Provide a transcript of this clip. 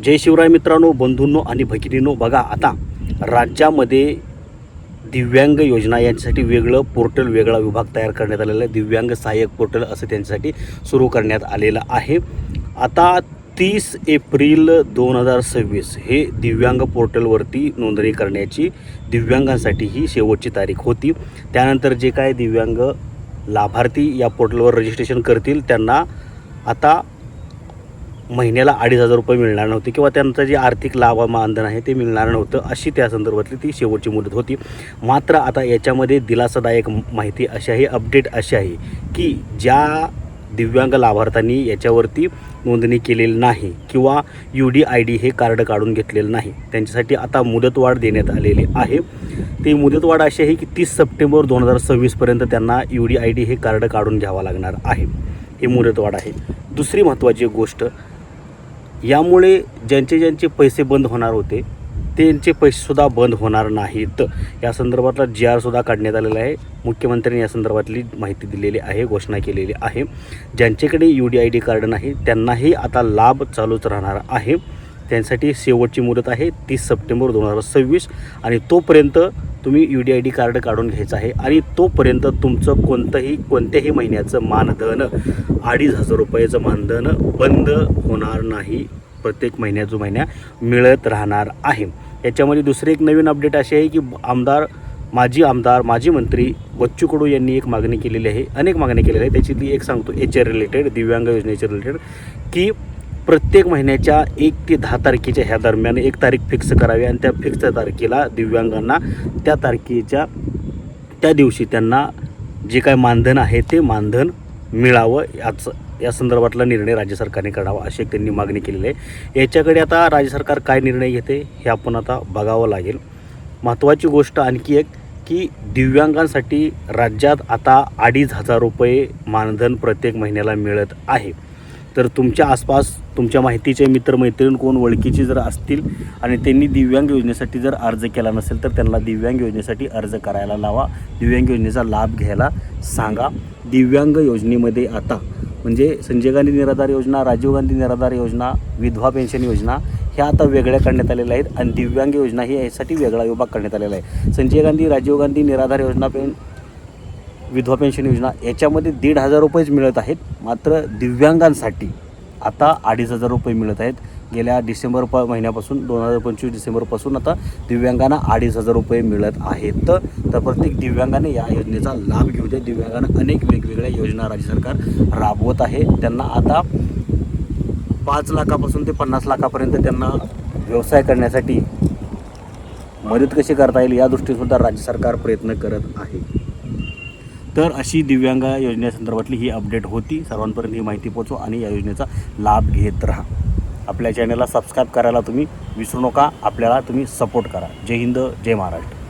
जय शिवराय मित्रांनो, बंधूंनो आणि भगिनींनो, बघा आता राज्यामध्ये दिव्यांग योजना यांच्यासाठी वेगळं पोर्टल, वेगळा विभाग तयार करण्यात आलेला आहे. दिव्यांग सहाय्यक पोर्टल असं त्यांच्यासाठी सुरू करण्यात आलेलं आहे. आता 30 एप्रिल 2026 हे दिव्यांग पोर्टलवरती नोंदणी करण्याची दिव्यांगांसाठी ही शेवटची तारीख होती. त्यानंतर जे काय दिव्यांग लाभार्थी या पोर्टलवर रजिस्ट्रेशन करतील त्यांना आता महिन्याला 2,500 रुपये मिळणार नव्हते किंवा त्यांचं जे आर्थिक लाभ मानधन आहे ते मिळणार नव्हतं, अशी त्या संदर्भातली ती शेवटची मुदत होती. मात्र आता याच्यामध्ये दिलासादायक माहिती अशी आहे, अपडेट अशी आहे की ज्या दिव्यांग लाभार्थ्यांनी याच्यावरती नोंदणी केलेली नाही किंवा UDID हे कार्ड काढून घेतलेलं नाही त्यांच्यासाठी आता मुदतवाढ देण्यात आलेली आहे. ती मुदतवाढ अशी आहे की 30 सप्टेंबर 2026 पर्यंत त्यांना UDID हे कार्ड काढून घ्यावं लागणार आहे. ही मुदतवाढ आहे. दुसरी महत्त्वाची गोष्ट, यामुळे ज्यांचे पैसे बंद होणार होते त्यांचे पैसेसुद्धा बंद होणार नाहीत. या संदर्भातला GR सुद्धा काढण्यात आलेला आहे. मुख्यमंत्र्यांनी या संदर्भातली माहिती दिलेली आहे, घोषणा केलेली आहे. ज्यांच्याकडे UDID कार्ड नाही त्यांनाही आता लाभ चालूच राहणार आहे. त्यांसाठी शेवटची मुदत आहे 30 सप्टेंबर 2026 आणि तोपर्यंत तुम्ही UDID कार्ड काढून घ्यायचं आहे आणि तोपर्यंत तुमचं कोणत्याही महिन्याचं मानधन 2,500 रुपयाचं मानधन बंद होणार नाही. प्रत्येक महिन्या मिळत राहणार आहे. याच्यामध्ये दुसरी एक नवीन अपडेट अशी आहे की माजी मंत्री बच्चू कडू यांनी एक मागणी केलेली आहे, अनेक मागण्या केलेल्या आहे. त्याची ती एक सांगतो याच्या रिलेटेड, दिव्यांग योजनेच्या रिलेटेड, की प्रत्येक महिन्याच्या 1 ते 10 तारखेच्या ह्या दरम्यान एक तारीख फिक्स करावी आणि त्या फिक्स तारखेला दिव्यांगांना त्या दिवशी त्यांना जे काय मानधन आहे ते मानधन मिळावं, या संदर्भातला निर्णय राज्य सरकारने करावा अशी एक त्यांनी मागणी केलेली आहे. याच्याकडे आता राज्य सरकार काय निर्णय घेते हे आपण आता बघावं लागेल. महत्त्वाची गोष्ट आणखी एक की दिव्यांगांसाठी राज्यात आता 2,500 रुपये मानधन प्रत्येक महिन्याला मिळत आहे. तर तुमच्या आसपास तुमच्या माहितीचे मित्रमैत्रीण कोण ओळखीचे जर असतील आणि त्यांनी दिव्यांग योजनेसाठी जर अर्ज केला नसेल तर त्यांना दिव्यांग योजनेसाठी अर्ज करायला लावा. दिव्यांग योजनेचा लाभ घ्यायला सांगा. दिव्यांग योजनेमध्ये आता म्हणजे संजय गांधी निराधार योजना, राजीव गांधी निराधार योजना, विधवा पेन्शन योजना ह्या आता वेगळ्या करण्यात आलेल्या आहेत आणि दिव्यांग योजना ही यासाठी वेगळा विभाग करण्यात आलेला आहे. संजय गांधी, राजीव गांधी निराधार योजना, विधवा पेन्शन योजना याच्यामध्ये 1,500 रुपयेच मिळत आहेत. मात्र दिव्यांगांसाठी आता 2,500 रुपये मिळत आहेत. गेल्या डिसेंबर महिन्यापासून 2025 डिसेंबरपासून आता दिव्यांगांना 2,500 रुपये मिळत आहेत. तर प्रत्येक दिव्यांगाने या योजनेचा लाभ घेऊ द्या. दिव्यांगांना अनेक वेगवेगळ्या योजना राज्य सरकार राबवत आहे. त्यांना आता 5 लाखापासून ते 50 लाखापर्यंत त्यांना व्यवसाय करण्यासाठी मदत कशी करता येईल या दृष्टीसुद्धा राज्य सरकार प्रयत्न करत आहे. तर अशी दिव्यांग योजनेसंदर्भातली ही अपडेट होती. सर्वांपर्यंत ही माहिती पोहोचवा आणि या योजनेचा लाभ घेत राहा. आपल्या चॅनलला सबस्क्राईब करायला तुम्ही विसरू नका. आपल्याला तुम्ही सपोर्ट करा. जय हिंद, जय महाराष्ट्र.